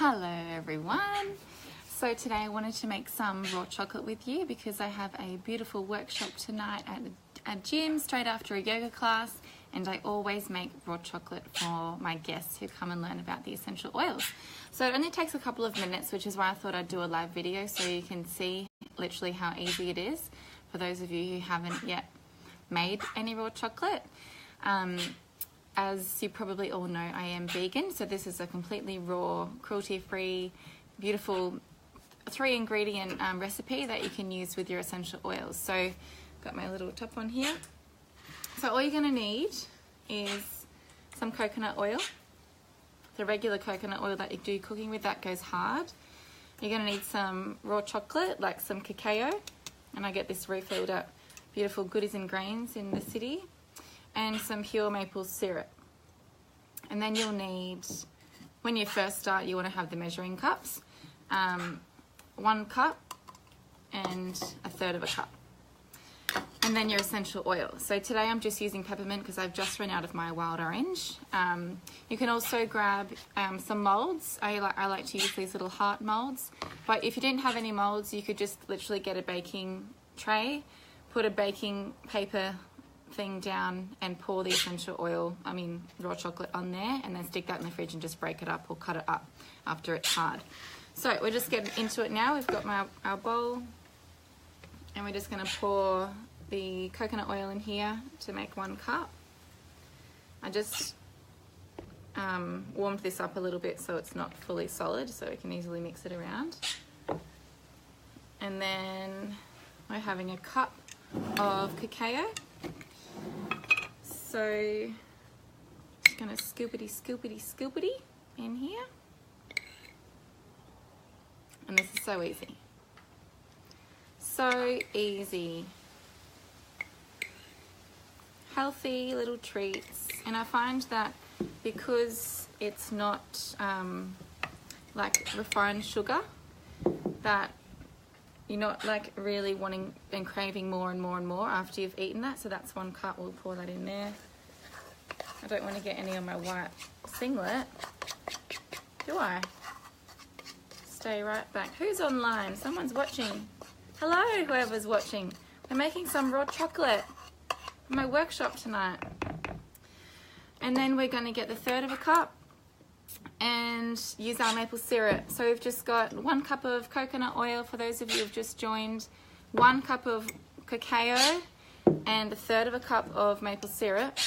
Hello everyone. So today I wanted to make some raw chocolate with you because I have a beautiful workshop tonight at a gym straight after a yoga class, and I always make raw chocolate for my guests who come and learn about the essential oils. So it only takes a couple of minutes, which is why I thought I'd do a live video so you can see literally how easy it is for those of you who haven't yet made any raw chocolate. As you probably all know, I am vegan, so this is a completely raw, cruelty-free, beautiful 3-ingredient recipe that you can use with your essential oils. So, got my little top on here. So all you're going to need is some coconut oil, the regular coconut oil that you do cooking with that goes hard. You're going to need some raw chocolate, like some cacao, and I get this refilled at beautiful Goodies and Grains in the city, and some pure maple syrup. And then you'll need, when you first start, you want to have the measuring cups, 1 cup and 1/3 of a cup. And then your essential oil. So today I'm just using peppermint because I've just run out of my wild orange. You can also grab some molds. I like to use these little heart molds. But if you didn't have any molds, you could just literally get a baking tray, put a baking paper thing down and pour the essential oil, raw chocolate on there, and then stick that in the fridge and just break it up or cut it up after it's hard. So we're just getting into it now. We've got our bowl, and we're just going to pour the coconut oil in here to make 1 cup. I just warmed this up a little bit so it's not fully solid, so we can easily mix it around. And then we're having a cup of cacao. So just gonna scoopity in here. And this is so easy. So easy. Healthy little treats. And I find that because it's not like refined sugar, that you're not like really wanting and craving more and more and more after you've eaten that. So that's 1 cup. We'll pour that in there. I don't want to get any on my white singlet, do I? Stay right back. Who's online? Someone's watching. Hello, whoever's watching. We're making some raw chocolate for my workshop tonight. And then we're going to get the 1/3 of a cup and use our maple syrup. So we've just got 1 cup of coconut oil for those of you who've just joined, 1 cup of cacao, and 1/3 of a cup of maple syrup.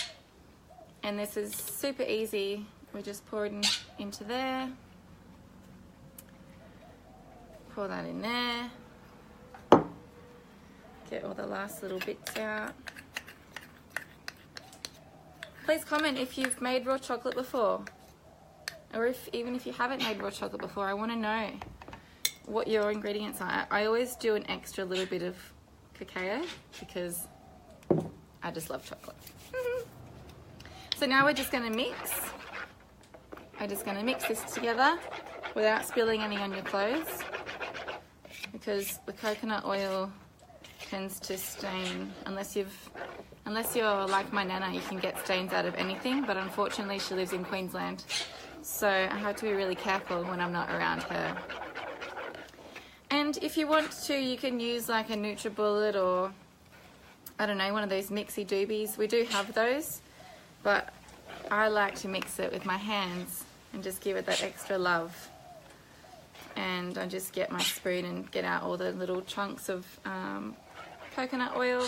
And this is super easy. We just pour it into there. Pour that in there. Get all the last little bits out. Please comment if you've made raw chocolate before. Or even if you haven't made raw chocolate before, I want to know what your ingredients are. I always do an extra little bit of cacao because I just love chocolate. So now we're just going to mix. I'm just going to mix this together without spilling any on your clothes, because the coconut oil tends to stain. Unless you're like my nana, you can get stains out of anything, but unfortunately she lives in Queensland. So I have to be really careful when I'm not around her. And if you want to, you can use like a NutriBullet or, I don't know, one of those mixy doobies. We do have those, but I like to mix it with my hands and just give it that extra love. And I just get my spoon and get out all the little chunks of coconut oil.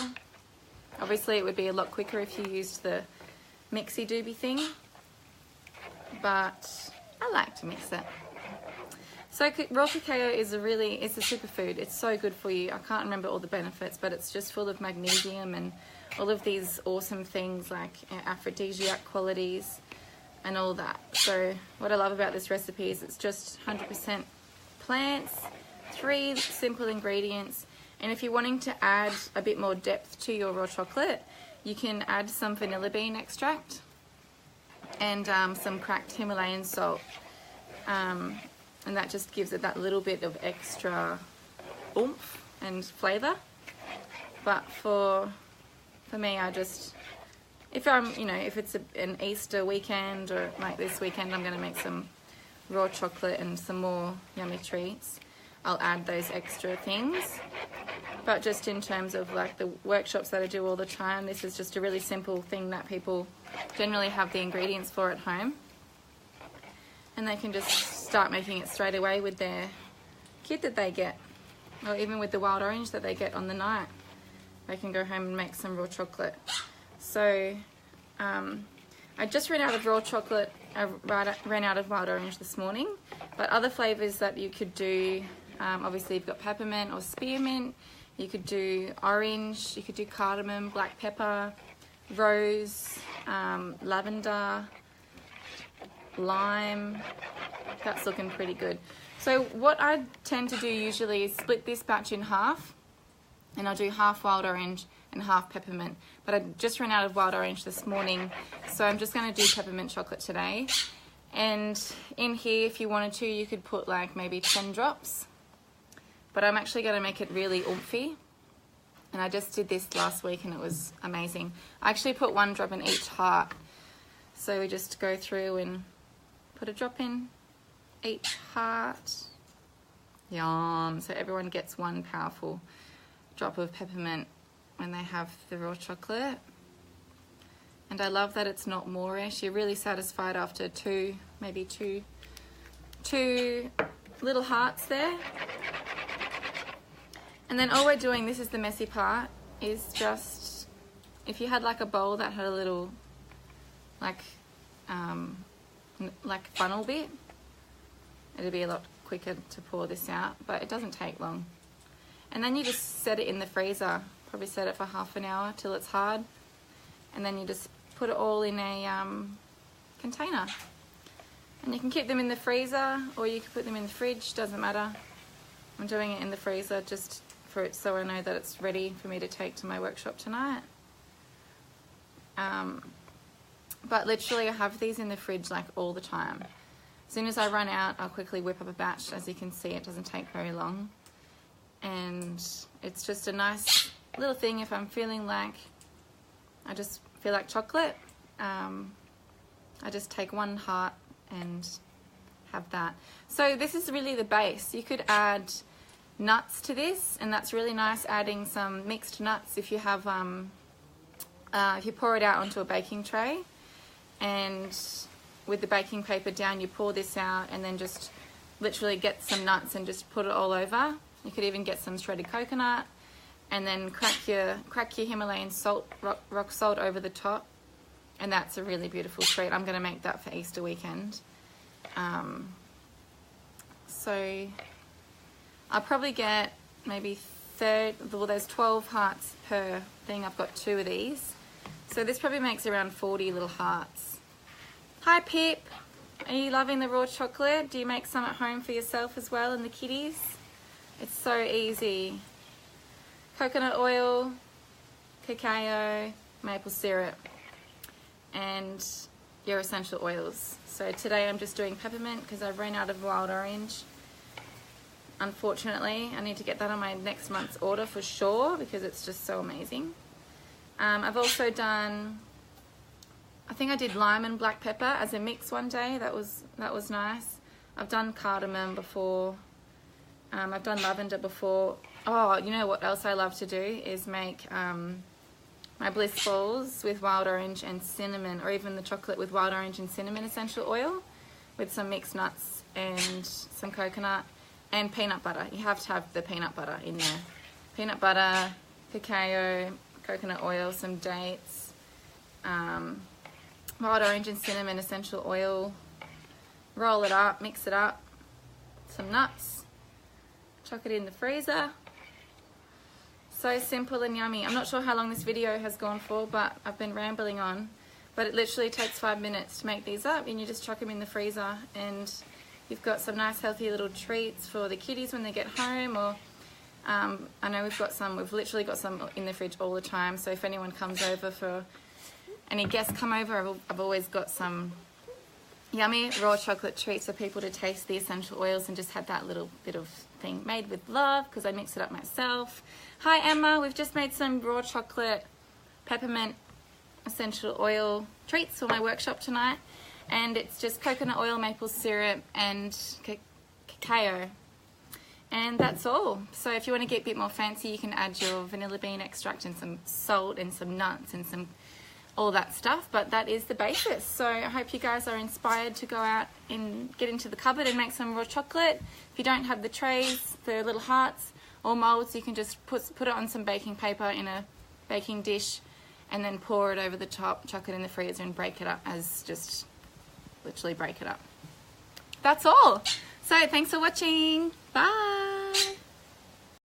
Obviously it would be a lot quicker if you used the mixy doobie thing, but I like to mix it. So raw cacao is it's a superfood. It's so good for you. I can't remember all the benefits, but it's just full of magnesium and all of these awesome things like aphrodisiac qualities and all that. So what I love about this recipe is it's just 100% plants, 3 simple ingredients. And if you're wanting to add a bit more depth to your raw chocolate, you can add some vanilla bean extract and some cracked Himalayan salt. And that just gives it that little bit of extra oomph and flavour. But for me, I just, if it's an Easter weekend or like this weekend, I'm going to make some raw chocolate and some more yummy treats, I'll add those extra things. But just in terms of like the workshops that I do all the time, this is just a really simple thing that people generally have the ingredients for at home. And they can just start making it straight away with their kit that they get, or even with the wild orange that they get on the night. They can go home and make some raw chocolate. So I just ran out of raw chocolate. I ran out of wild orange this morning, but other flavors that you could do, obviously you've got peppermint or spearmint. You could do orange, you could do cardamom, black pepper, rose, lavender, lime. That's looking pretty good. So what I tend to do usually is split this batch in half, and I'll do half wild orange and half peppermint. But I just ran out of wild orange this morning, so I'm just going to do peppermint chocolate today. And in here, if you wanted to, you could put like maybe 10 drops. But I'm actually going to make it really oomphy. And I just did this last week and it was amazing. I actually put 1 drop in each heart. So we just go through and put a drop in each heart. Yum. So everyone gets 1 powerful drop of peppermint when they have the raw chocolate. And I love that it's not moreish. You're really satisfied after maybe two little hearts there. And then all we're doing, this is the messy part, is just, if you had like a bowl that had a little like funnel bit, it'd be a lot quicker to pour this out, but it doesn't take long. And then you just set it in the freezer, probably set it for half an hour till it's hard, and then you just put it all in a container. And you can keep them in the freezer, or you can put them in the fridge, doesn't matter. I'm doing it in the freezer just for it so I know that it's ready for me to take to my workshop tonight. But literally I have these in the fridge like all the time. As soon as I run out, I'll quickly whip up a batch. As you can see, it doesn't take very long. And it's just a nice little thing if I'm feeling like, I just feel like chocolate. I just take 1 heart and have that. So this is really the base. You could add nuts to this, and that's really nice, adding some mixed nuts if you have, if you pour it out onto a baking tray, and with the baking paper down, you pour this out and then just literally get some nuts and just put it all over. You could even get some shredded coconut and then crack your Himalayan salt, rock salt over the top, and that's a really beautiful treat. I'm going to make that for Easter weekend. So I'll probably get maybe well, there's 12 hearts per thing. I've got 2 of these. So this probably makes around 40 little hearts. Hi Pip, are you loving the raw chocolate? Do you make some at home for yourself as well and the kiddies? It's so easy. Coconut oil, cacao, maple syrup, and your essential oils. So today I'm just doing peppermint because I've run out of wild orange. Unfortunately, I need to get that on my next month's order for sure because it's just so amazing. I've also done, I think I did lime and black pepper as a mix one day. That was nice. I've done cardamom before. I've done lavender before. Oh, you know what else I love to do is make my bliss balls with wild orange and cinnamon, or even the chocolate with wild orange and cinnamon essential oil with some mixed nuts and some coconut and peanut butter. You have to have the peanut butter in there. Peanut butter, cacao, coconut oil, some dates, wild orange and cinnamon essential oil. Roll it up, mix it up, some nuts, chuck it in the freezer. So simple and yummy. I'm not sure how long this video has gone for, but I've been rambling on. But it literally takes 5 minutes to make these up, and you just chuck them in the freezer, and you've got some nice healthy little treats for the kiddies when they get home. Or I know we've literally got some in the fridge all the time. So if anyone comes over, for any guests come over, I've always got some yummy raw chocolate treats for people to taste the essential oils and just have that little bit of thing made with love because I mix it up myself. Hi Emma, we've just made some raw chocolate peppermint essential oil treats for my workshop tonight, and it's just coconut oil, maple syrup, and cacao. And that's all. So if you want to get a bit more fancy, you can add your vanilla bean extract and some salt and some nuts and some all that stuff, but that is the basis. So I hope you guys are inspired to go out and get into the cupboard and make some raw chocolate. If you don't have the trays, the little hearts or molds, you can just put it on some baking paper in a baking dish and then pour it over the top, chuck it in the freezer and break it up as just literally break it up. That's all. So thanks for watching. Bye.